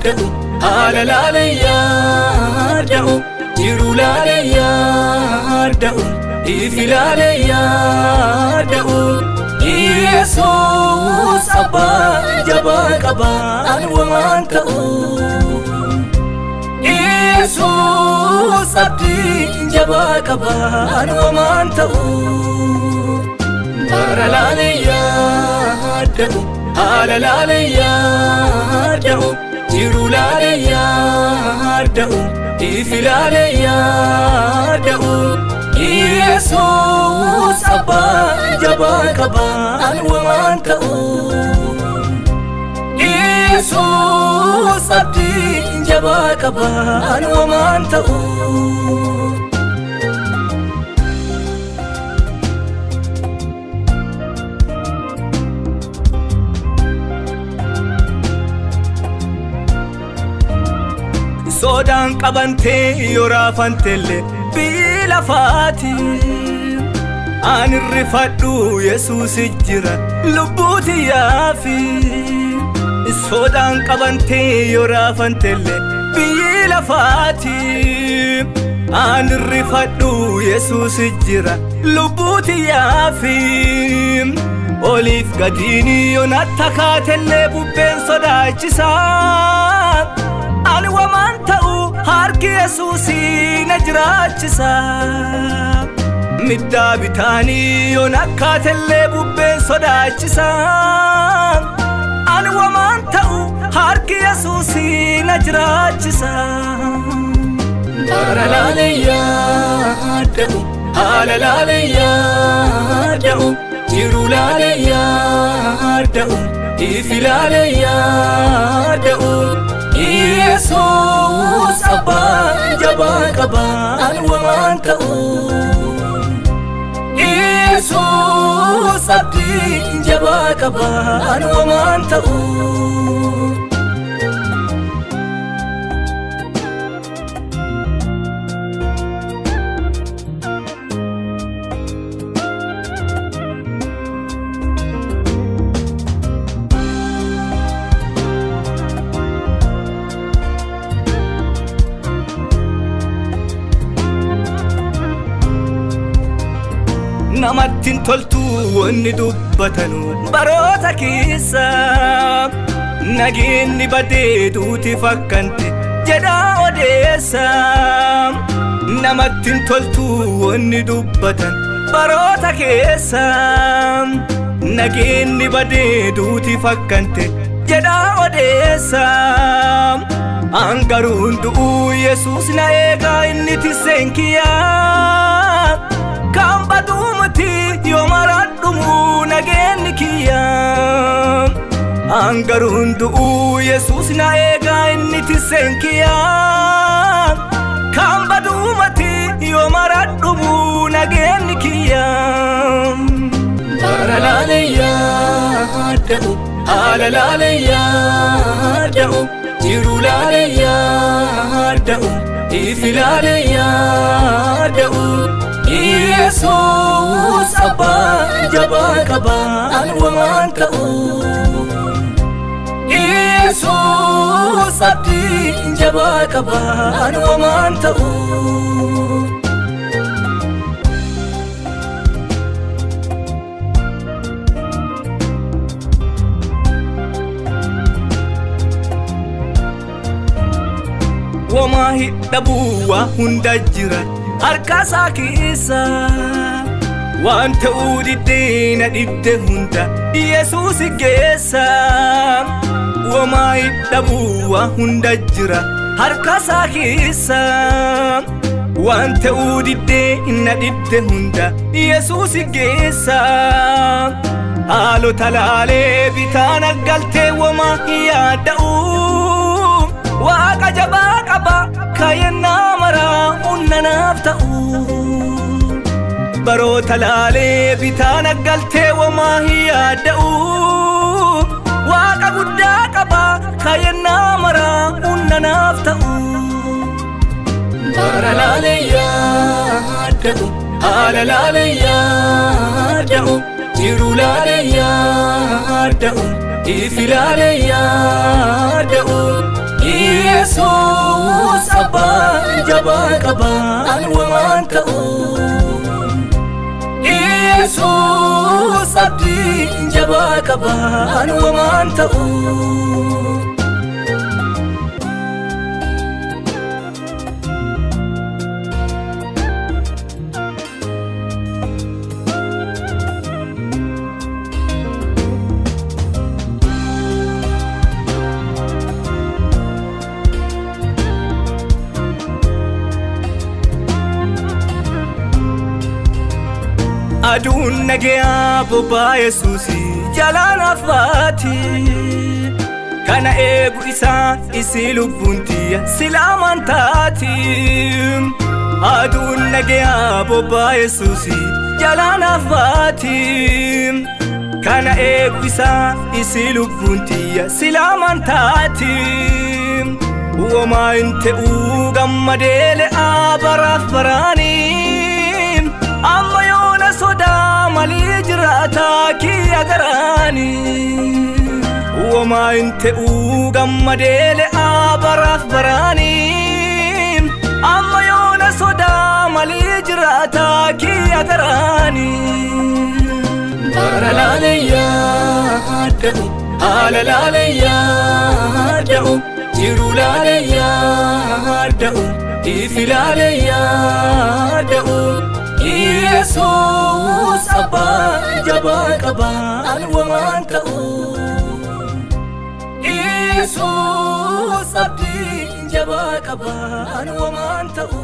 yaada'u haala laalee yaada'u jiru laalee yaada'u ifi laalee yaada'u Yesuus abbaa jabaa qabaan waan ta'u Yesuus abdii jabaa qabaan waan ta'u bara laalee yaada'u haala laalee yaada'u jiru laalee yaada'u ifi laalee yaada'u Yesuus abbaa jabaa qabaan waan ta'u Yesuus abdii jabaa qabaan waan ta'u Sodaan qabantee yoo raafantelle biyyi lafaati ani rifadhu Yesuus jira lubbuu tiyaafi Sodaan qabantee yoo raafantelle biyyi lafaati ani rifadhu Yesuus jira lubbuu tiyaafi oliif gadiini yoo natta kaatelle bubbeen sodaachisaa ani wamaan ta'u harki Yesuusii na jiraachisa middaa bitaanii yoo nakkaatellee bubbeen sodaachisa ani wamaan ta'u harki Yesuusii na jiraachisa bara laalee yaada'u haala laalee yaada'u jiru laalee yaada'u ifi laalee yaada'u Yesuus abbaa jabaa qabaan waan ta'u Yesuus abdii jabaa qabaan waan ta'u namattin toltu wanni dubbatanu baroota keessa nageenni badee duuti fakkante jedhaa odeessa namattin toltu wanni dubbatan baroota keessa nageenni badee duuti fakkante jedhaa odeessa angaruun du'uu Yesuus na eegaa inni tisseen kiyyaa kan badumti yoo maradhumu nageenni kiyyaa angaruun du'uu Yesuus na eegaa inni tisseen kiyyaa kan badumti yoo maradhumu nageenni kiyyaa bara laalee yaada'u haala laalee yaada'u jiru laalee yaada'u ifi laalee yaada'u Yesuus abbaa jabaa qabaan waan ta'u Yesuus abdii jabaa qabaan waan ta'u wamaa hidhabuu waa hunda jira harkaasaa keessa waan ta'uu diddee na dhibde hunda Yesuus geessa wamaa hidhabuu waa hunda jira harkaasaa keessa waan ta'uu diddee na dhibde hunda Yesuus geessa haalota laalee bitaan aggaltee wamaa yaada'u waaqa jabaa qaba kaayannaa maraa unnanaaf ta'u baroota laalee bitaan aggaltee wamaa yaada'u waaqa guddaa qaba kaayannaa maraa unnanaaf ta'u bara laalee yaada'u haala laalee yaada'u jiru laalee yaada'u ifi laalee yaada'u Yesus Abbaan jabaa qabaan wamaan ta'u Yesus abdiin jabaa qabaan wamaan ta'u Aduun nagaya bobbaa Yesuusi jalaan afbaati kana eegu isaa isi lubbuun tiyya silaamaan taati Aduun nagaya bobbaa Yesuusi jalaan afbaati kana eegu isaa isi lubbuun tiyya silaamaan taati Womaa hin ta'uu gammadeele abaraaf baraanii Amma yoona sodaa malii jiraataa kiyya garaani Womaa hin ta'uu gammadeele abaraaf baraani Amma yoona sodaa malii jiraataa kiyya garaani Bara laaleyyaa da'u haala laaleyyaa da'u jiru laaleyyaa da'u ifi laaleyyaa da'u Yesus Abbaan jabaa qabaan wamaan ta'u Yesus abdiin jabaa qabaan wamaan ta'u